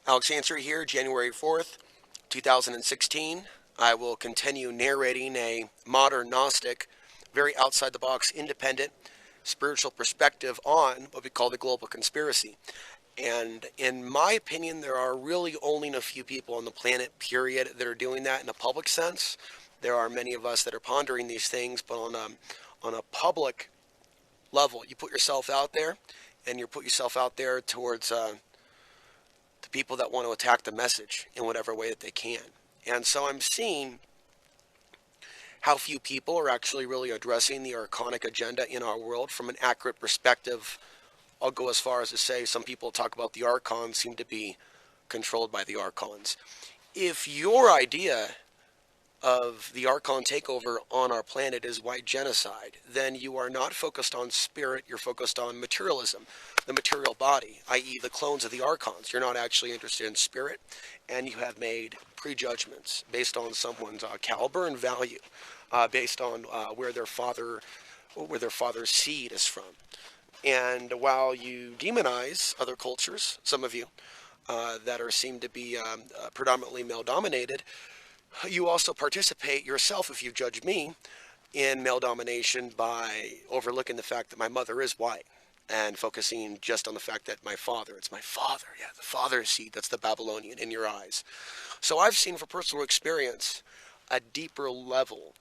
Ansary here, January 4th, 2016. I will continue narrating a modern Gnostic, very outside the box, independent, spiritual perspective on what we call the global conspiracy. And in my opinion, there are really only a few people on the planet, period, that are doing that in a public sense. There are many of us that are pondering these things, but on a public level, you put yourself out there, and you put yourself out there towards the people that want to attack the message in whatever way that they can. And so I'm seeing how few people are actually really addressing the Archonic agenda in our world from an accurate perspective. I'll go as far as to say some people talk about the Archons seem to be controlled by the Archons. If your idea of the Archon takeover on our planet is white genocide, then you are not focused on spirit, you're focused on materialism, the material body, i.e. the clones of the Archons. You're not actually interested in spirit, and you have made prejudgments based on someone's caliber and value, based on where their father's seed is from. And while you demonize other cultures, some of you that seem to be predominantly male-dominated, you also participate yourself, if you judge me, in male domination by overlooking the fact that my mother is white and focusing just on the fact that it's my father, the father's seed, that's the Babylonian in your eyes. So I've seen from personal experience a deeper level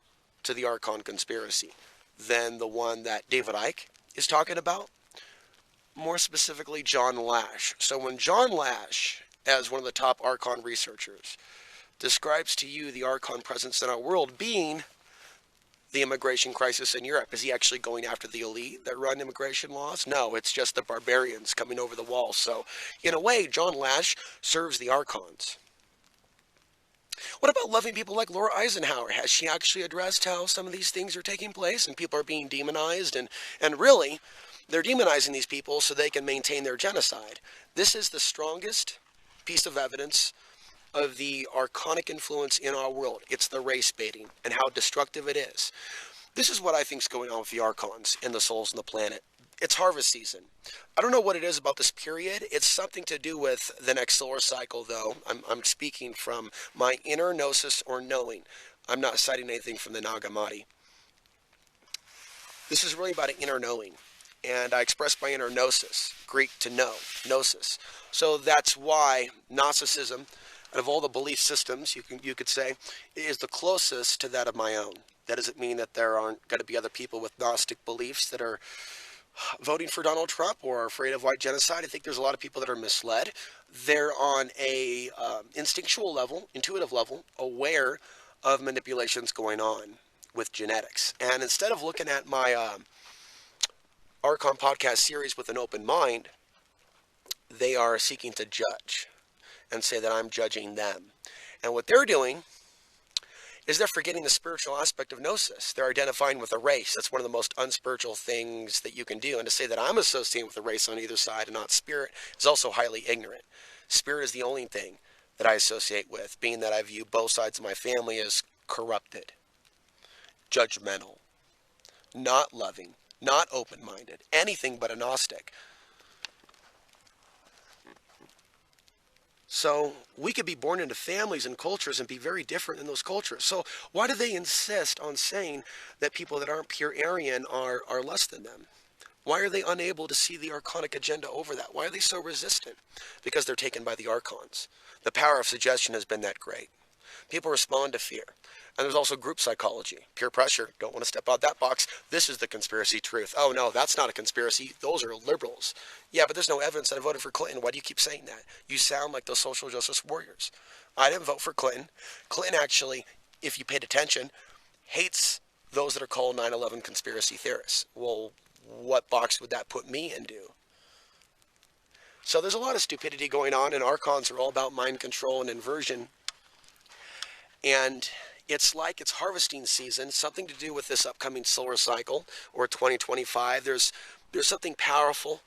to the Archon conspiracy than the one that David Icke is talking about, more specifically John Lash. So when John Lash, as one of the top Archon researchers, describes to you the Archon presence in our world being the immigration crisis in Europe. Is he actually going after the elite that run immigration laws? No, it's just the barbarians coming over the wall. So, in a way, John Lash serves the Archons. What about loving people like Laura Eisenhower? Has she actually addressed how some of these things are taking place and people are being demonized? And really, they're demonizing these people so they can maintain their genocide. This is the strongest piece of evidence of the Archonic influence in our world. It's the race baiting and how destructive it is. This is what I think is going on with the Archons and the souls on the planet. It's harvest season. I don't know what it is about this period. It's something to do with the next solar cycle, though. I'm speaking from my inner gnosis or knowing. I'm not citing anything from the Nag Hammadi. This is really about an inner knowing. And I express my inner gnosis, Greek to know, gnosis. So that's why Gnosticism, out of all the belief systems, you could say, is the closest to that of my own. That doesn't mean that there aren't going to be other people with Gnostic beliefs that are voting for Donald Trump or are afraid of white genocide. I think there's a lot of people that are misled. They're on a instinctual level, intuitive level, aware of manipulations going on with genetics. And instead of looking at my Archon podcast series with an open mind, they are seeking to judge and say that I'm judging them. And what they're doing is they're forgetting the spiritual aspect of gnosis. They're identifying with a race. That's one of the most unspiritual things that you can do. And to say that I'm associating with a race on either side and not spirit is also highly ignorant. Spirit is the only thing that I associate with, being that I view both sides of my family as corrupted, judgmental, not loving, not open-minded, anything but a Gnostic. So we could be born into families and cultures and be very different in those cultures. So why do they insist on saying that people that aren't pure Aryan are less than them? Why are they unable to see the Archonic agenda over that? Why are they so resistant? Because they're taken by the Archons. The power of suggestion has been that great. People respond to fear. And there's also group psychology, peer pressure. Don't want to step out that box. This is the conspiracy truth. Oh, no, that's not a conspiracy. Those are liberals. Yeah, but there's no evidence that I voted for Clinton. Why do you keep saying that? You sound like those social justice warriors. I didn't vote for Clinton. Clinton actually, if you paid attention, hates those that are called 9/11 conspiracy theorists. Well, what box would that put me into? So there's a lot of stupidity going on, and Archons are all about mind control and inversion. And it's like it's harvesting season, something to do with this upcoming solar cycle or 2025. There's something powerful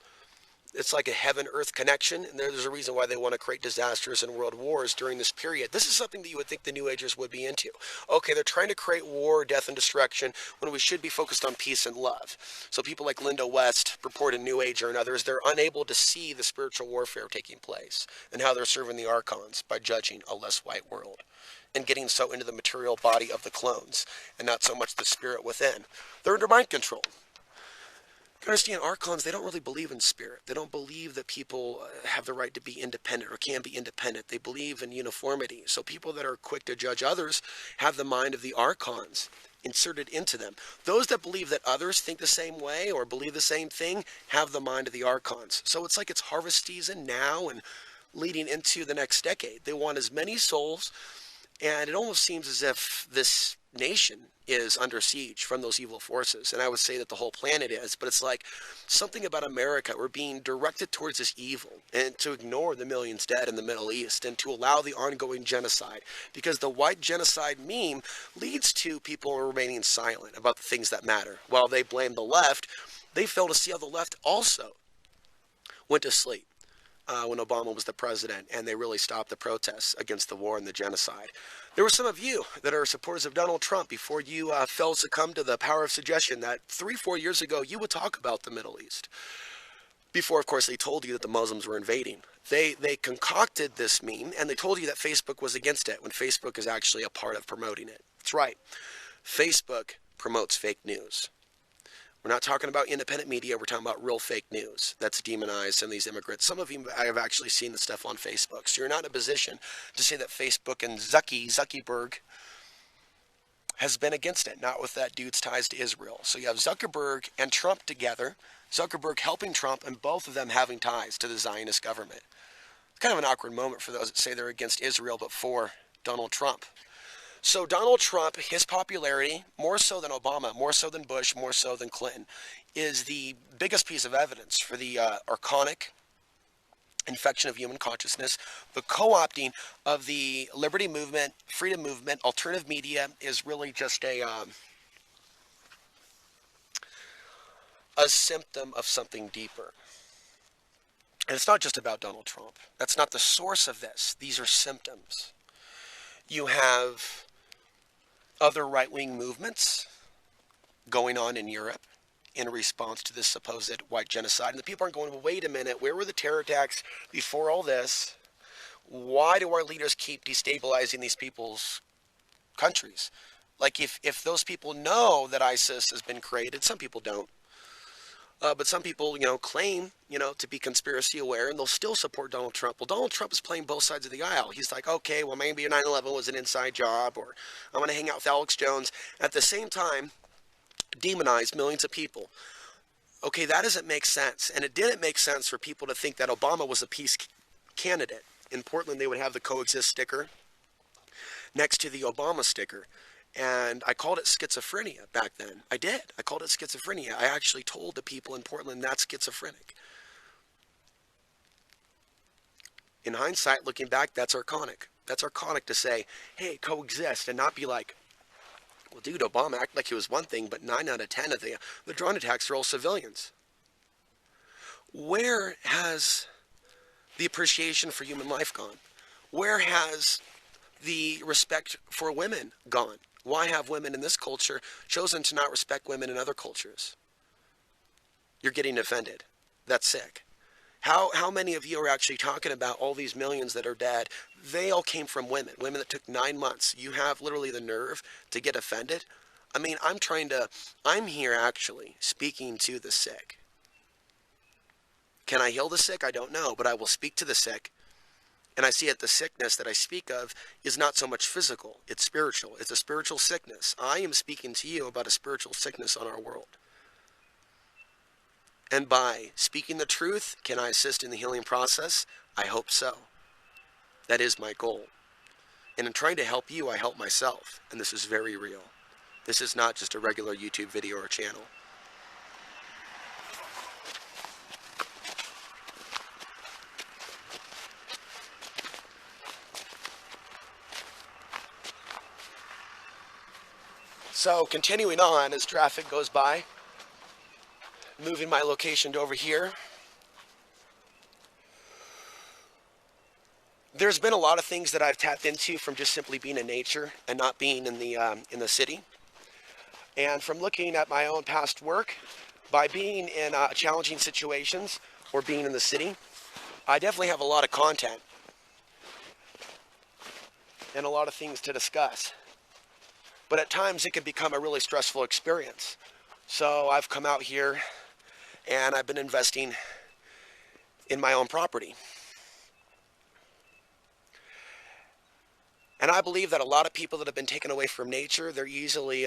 it's like a heaven-earth connection, and there's a reason why they want to create disasters and world wars during this period. This is something that you would think the New Agers would be into. Okay, they're trying to create war, death, and destruction when we should be focused on peace and love. So people like Linda West, purported New Ager, and others, they're unable to see the spiritual warfare taking place and how they're serving the Archons by judging a less white world and getting so into the material body of the clones and not so much the spirit within. They're under mind control. You understand, Archons, they don't really believe in spirit. They don't believe that people have the right to be independent or can be independent. They believe in uniformity. So people that are quick to judge others have the mind of the Archons inserted into them. Those that believe that others think the same way or believe the same thing have the mind of the Archons. So it's like it's harvest season now and leading into the next decade. They want as many souls, and it almost seems as if this nation is under siege from those evil forces. And I would say that the whole planet is, but it's like something about America. We're being directed towards this evil and to ignore the millions dead in the Middle East and to allow the ongoing genocide, because the white genocide meme leads to people remaining silent about the things that matter. While they blame the left, they fail to see how the left also went to sleep when Obama was the president, and they really stopped the protests against the war and the genocide. There were some of you that are supporters of Donald Trump before you fell succumb to the power of suggestion that 3-4 years ago you would talk about the Middle East. Before, of course, they told you that the Muslims were invading. They concocted this meme, and they told you that Facebook was against it when Facebook is actually a part of promoting it. That's right. Facebook promotes fake news. We're not talking about independent media. We're talking about real fake news that's demonized and these immigrants. Some of you have actually seen the stuff on Facebook. So you're not in a position to say that Facebook and Zuckerberg has been against it, not with that dude's ties to Israel. So you have Zuckerberg and Trump together, Zuckerberg helping Trump, and both of them having ties to the Zionist government. It's kind of an awkward moment for those that say they're against Israel but for Donald Trump. So Donald Trump, his popularity, more so than Obama, more so than Bush, more so than Clinton, is the biggest piece of evidence for the Archonic infection of human consciousness. The co-opting of the liberty movement, freedom movement, alternative media is really just a symptom of something deeper. And it's not just about Donald Trump. That's not the source of this. These are symptoms. You have other right-wing movements going on in Europe in response to this supposed white genocide. And the people aren't going, well, wait a minute, where were the terror attacks before all this? Why do our leaders keep destabilizing these people's countries? Like if those people know that ISIS has been created, some people don't. But some people, claim, to be conspiracy aware, and they'll still support Donald Trump. Well, Donald Trump is playing both sides of the aisle. He's like, okay, well, maybe 9/11 was an inside job, or I'm going to hang out with Alex Jones. At the same time, demonize millions of people. Okay, that doesn't make sense. And it didn't make sense for people to think that Obama was a peace candidate. In Portland, they would have the coexist sticker next to the Obama sticker. And I called it schizophrenia back then. I did. I called it schizophrenia. I actually told the people in Portland that's schizophrenic. In hindsight, looking back, that's Archonic. That's Archonic to say, hey, coexist, and not be like, well, dude, Obama acted like he was one thing, but 9 out of 10 of the drone attacks are all civilians. Where has the appreciation for human life gone? Where has the respect for women gone? Why have women in this culture chosen to not respect women in other cultures? You're getting offended. That's sick. How many of you are actually talking about all these millions that are dead? They all came from women that took 9 months. You have literally the nerve to get offended? I mean, I'm here actually speaking to the sick. Can I heal the sick? I don't know, but I will speak to the sick. And I see that the sickness that I speak of is not so much physical, it's spiritual. It's a spiritual sickness. I am speaking to you about a spiritual sickness on our world. And by speaking the truth, can I assist in the healing process? I hope so. That is my goal. And in trying to help you, I help myself. And this is very real. This is not just a regular YouTube video or channel. So continuing on as traffic goes by, moving my location to over here. There's been a lot of things that I've tapped into from just simply being in nature and not being in the city. And from looking at my own past work, by being in challenging situations or being in the city, I definitely have a lot of content and a lot of things to discuss. But at times it can become a really stressful experience. So I've come out here and I've been investing in my own property. And I believe that a lot of people that have been taken away from nature, they're easily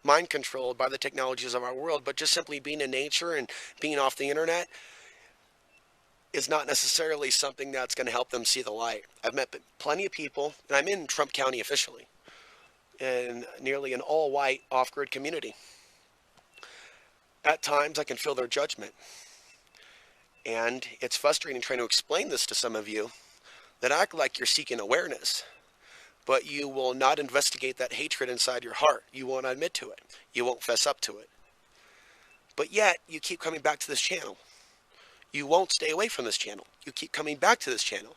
mind controlled by the technologies of our world. But just simply being in nature and being off the internet is not necessarily something that's going to help them see the light. I've met plenty of people, and I'm in Trump County officially, in nearly an all-white off-grid community. At times I can feel their judgment. And it's frustrating trying to explain this to some of you that act like you're seeking awareness, but you will not investigate that hatred inside your heart. You won't admit to it. You won't fess up to it. But yet, you keep coming back to this channel. You won't stay away from this channel. You keep coming back to this channel.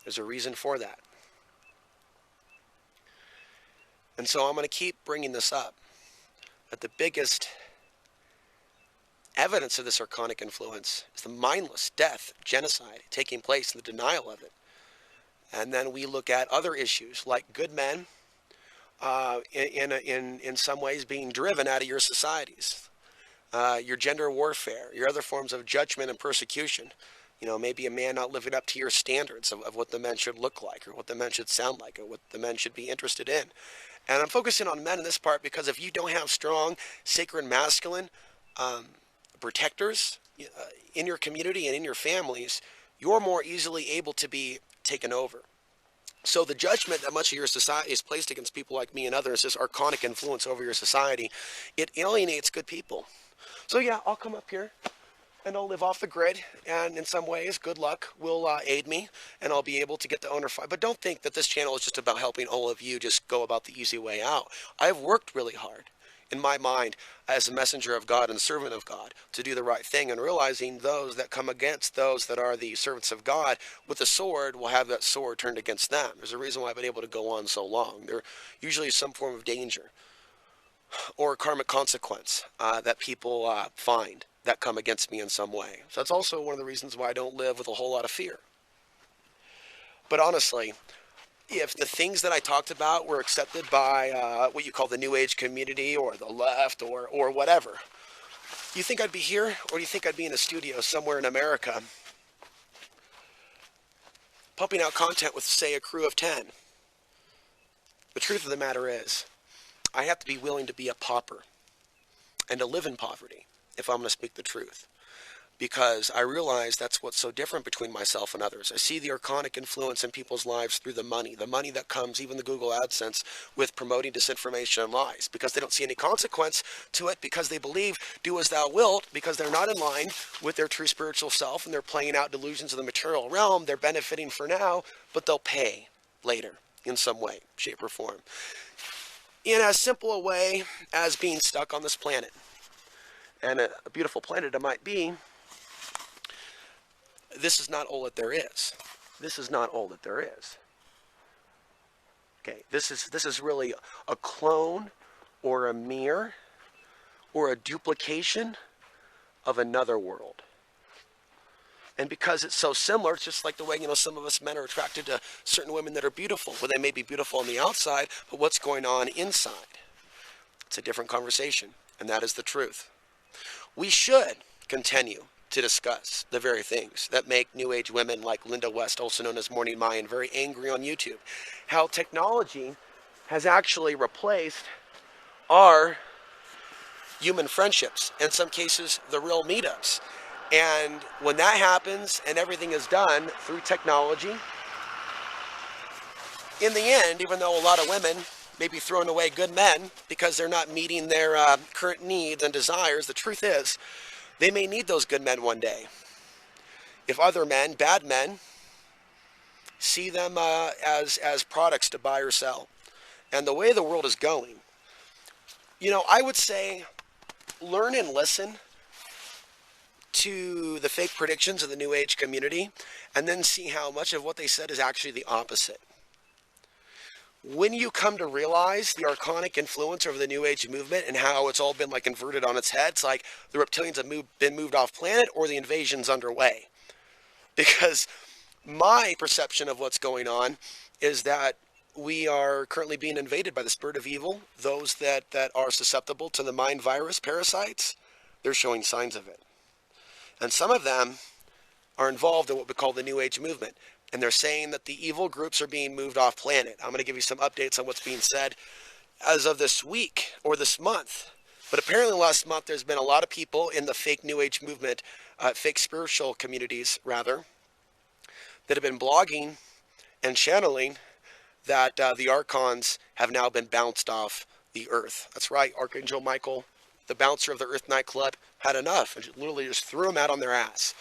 There's a reason for that. And so I'm going to keep bringing this up. That the biggest evidence of this Archonic influence is the mindless death, genocide taking place and the denial of it. And then we look at other issues like good men in some ways being driven out of your societies, your gender warfare, your other forms of judgment and persecution. You know, maybe a man not living up to your standards of what the men should look like or what the men should sound like or what the men should be interested in. And I'm focusing on men in this part because if you don't have strong, sacred, masculine protectors in your community and in your families, you're more easily able to be taken over. So the judgment that much of your society is placed against people like me and others, this Archonic influence over your society, it alienates good people. So yeah, I'll come up here and I'll live off the grid, and in some ways, good luck will aid me, and I'll be able to get the owner file. But don't think that this channel is just about helping all of you just go about the easy way out. I've worked really hard in my mind as a messenger of God and servant of God to do the right thing, and realizing those that come against those that are the servants of God with the sword will have that sword turned against them. There's a reason why I've been able to go on so long. There usually is some form of danger or karmic consequence that people find that come against me in some way. So that's also one of the reasons why I don't live with a whole lot of fear. But honestly, if the things that I talked about were accepted by what you call the New Age community or the left or whatever, you think I'd be here, or do you think I'd be in a studio somewhere in America pumping out content with, say, a crew of 10? The truth of the matter is, I have to be willing to be a pauper and to live in poverty if I'm going to speak the truth. Because I realize that's what's so different between myself and others. I see the Archonic influence in people's lives through the money that comes, even the Google AdSense, with promoting disinformation and lies, because they don't see any consequence to it, because they believe, do as thou wilt, because they're not in line with their true spiritual self, and they're playing out delusions of the material realm. They're benefiting for now, but they'll pay later in some way, shape, or form. In as simple a way as being stuck on this planet. And a beautiful planet it might be, this is not all that there is. This is not all that there is. Okay, this is really a clone or a mirror or a duplication of another world. And because it's so similar, it's just like the way, some of us men are attracted to certain women that are beautiful. Well, they may be beautiful on the outside, but what's going on inside? It's a different conversation, and that is the truth. We should continue to discuss the very things that make New Age women like Linda West, also known as Morning Mayan, very angry on YouTube. How technology has actually replaced our human friendships, in some cases the real meetups. And when that happens and everything is done through technology, in the end, even though a lot of women may be throwing away good men because they're not meeting their current needs and desires, the truth is they may need those good men one day. If other men, bad men, see them as products to buy or sell. And the way the world is going, I would say learn and listen to the fake predictions of the New Age community and then see how much of what they said is actually the opposite. When you come to realize the Archonic influence over the New Age movement and how it's all been like inverted on its head, it's like the reptilians have been moved off planet or the invasion's underway. Because my perception of what's going on is that we are currently being invaded by the spirit of evil. Those that are susceptible to the mind virus parasites, they're showing signs of it. And some of them are involved in what we call the New Age movement. And they're saying that the evil groups are being moved off planet. I'm going to give you some updates on what's being said as of this week or this month. But apparently last month there's been a lot of people in the fake New Age movement, fake spiritual communities rather, that have been blogging and channeling that the Archons have now been bounced off the earth. That's right, Archangel Michael, the bouncer of the Earth nightclub, had enough and literally just threw them out on their ass.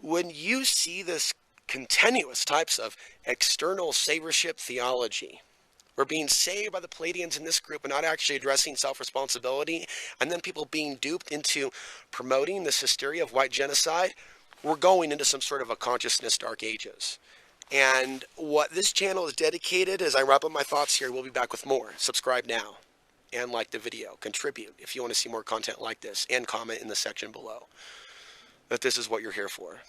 When you see this continuous types of external saviorship theology, we're being saved by the Palladians in this group and not actually addressing self-responsibility, and then people being duped into promoting this hysteria of white genocide, we're going into some sort of a consciousness dark ages. And what this channel is dedicated, as I wrap up my thoughts here, we'll be back with more. Subscribe now and like the video. Contribute if you want to see more content like this, and comment in the section below that this is what you're here for.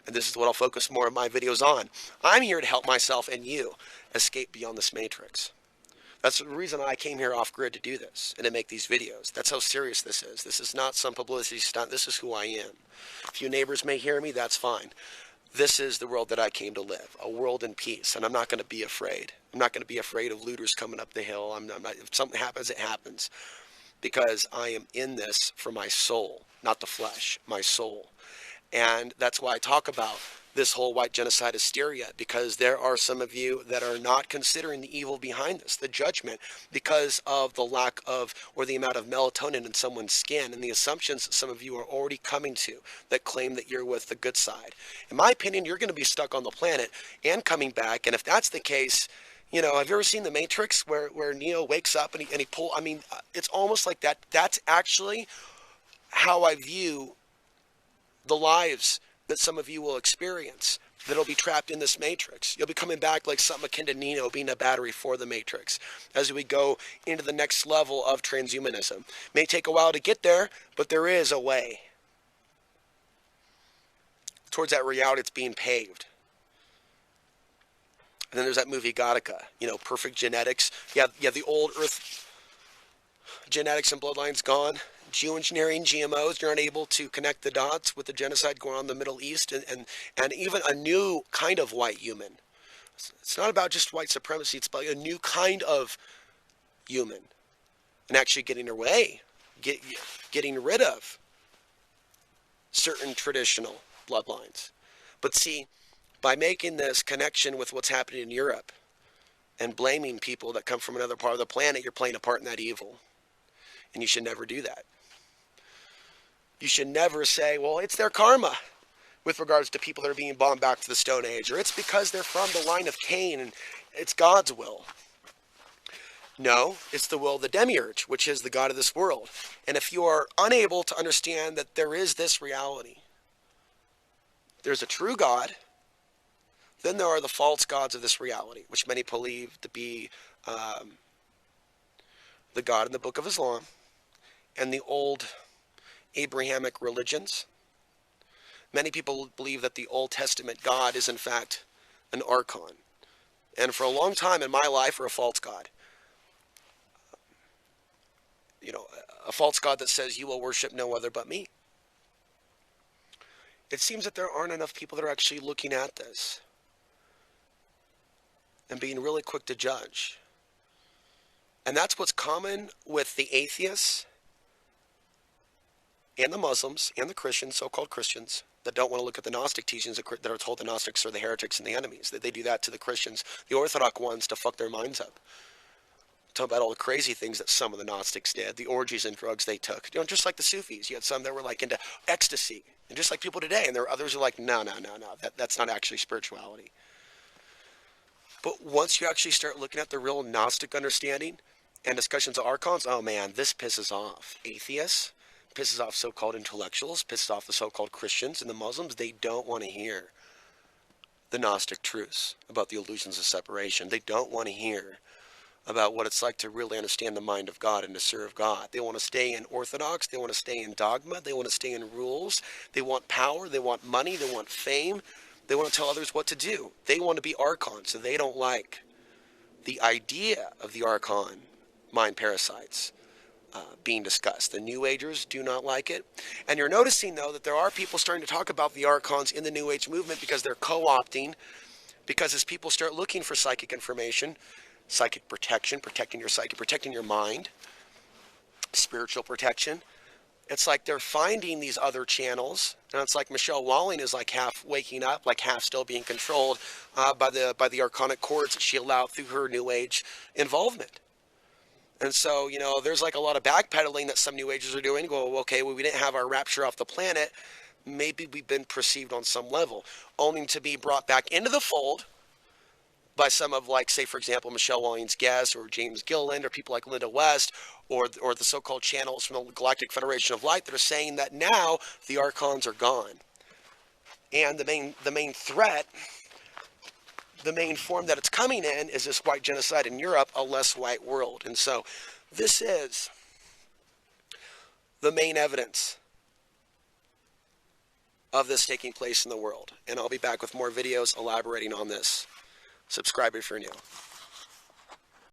And this is what I'll focus more of my videos on. I'm here to help myself and you escape beyond this matrix. That's the reason I came here off grid to do this and to make these videos. That's how serious this is. This is not some publicity stunt. This is who I am. If you neighbors may hear me, that's fine. This is the world that I came to live, a world in peace, and I'm not going to be afraid. I'm not going to be afraid of looters coming up the hill. I'm not, if something happens, it happens, because I am in this for my soul, not the flesh, my soul. And that's why I talk about this whole white genocide hysteria, because there are some of you that are not considering the evil behind this, the judgment, because of the lack of or the amount of melatonin in someone's skin and the assumptions that some of you are already coming to that claim that you're with the good side. In my opinion, you're going to be stuck on the planet and coming back. And if that's the case, you know, have you ever seen The Matrix where Neo wakes up and he pulls, I mean, it's almost like that. That's actually how I view the lives that some of you will experience, that'll be trapped in this matrix. You'll be coming back like something akin to Neo being a battery for the matrix as we go into the next level of transhumanism. May take a while to get there, but there is a way towards that reality. It's being paved. And then there's that movie Gattaca, you know, perfect genetics. Yeah, the old Earth genetics and bloodlines gone. Geoengineering, GMOs, you're unable to connect the dots with the genocide going on in the Middle East, and even a new kind of white human. It's not about just white supremacy, it's about a new kind of human. And actually getting away, getting rid of certain traditional bloodlines. But see, by making this connection with what's happening in Europe and blaming people that come from another part of the planet, you're playing a part in that evil. And you should never do that. You should never say, well, it's their karma with regards to people that are being bombed back to the Stone Age, or it's because they're from the line of Cain and it's God's will. No, it's the will of the demiurge, which is the God of this world. And if you are unable to understand that there is this reality, there's a true God, then there are the false gods of this reality, which many believe to be the God in the Book of Islam and the old Abrahamic religions. Many people believe that the Old Testament God is in fact an Archon. And for a long time in my life, we're a false God. You know, a false God that says you will worship no other but me. It seems that there aren't enough people that are actually looking at this and being really quick to judge. And that's what's common with the atheists and the Muslims and the Christians, so-called Christians, that don't want to look at the Gnostic teachings that are told the Gnostics are the heretics and the enemies. That they do that to the Christians, the Orthodox ones, to fuck their minds up. Talk about all the crazy things that some of the Gnostics did, the orgies and drugs they took. You know, just like the Sufis. You had some that were like into ecstasy. And just like people today. And there are others who are like, no. That's not actually spirituality. But once you actually start looking at the real Gnostic understanding and discussions of Archons, oh man, this pisses off atheists, pisses off so-called intellectuals, pisses off the so-called Christians and the Muslims. They don't want to hear the Gnostic truths about the illusions of separation. They don't want to hear about what it's like to really understand the mind of God and to serve God. They want to stay in orthodox. They want to stay in dogma. They want to stay in rules. They want power. They want money. They want fame. They want to tell others what to do. They want to be archons, so they don't like the idea of the archon mind parasites being discussed. The New Agers do not like it. And you're noticing, though, that there are people starting to talk about the archons in the New Age movement because they're co-opting, because as people start looking for psychic information, psychic protection, protecting your psyche, protecting your mind, spiritual protection, it's like they're finding these other channels, and it's like Michelle Walling is like half waking up, like half still being controlled by the Archonic cords that she allowed through her New Age involvement. And so, you know, there's like a lot of backpedaling that some New Agers are doing. Go, okay, well, we didn't have our rapture off the planet. Maybe we've been perceived on some level, only to be brought back into the fold by some of, like, say, for example, Michelle Walling's guests or James Gilliland or people like Linda West or the so-called channels from the Galactic Federation of Light that are saying that now the archons are gone. And the main threat, the main form that it's coming in is this white genocide in Europe, a less white world. And so this is the main evidence of this taking place in the world. And I'll be back with more videos elaborating on this. Subscribe if you're new.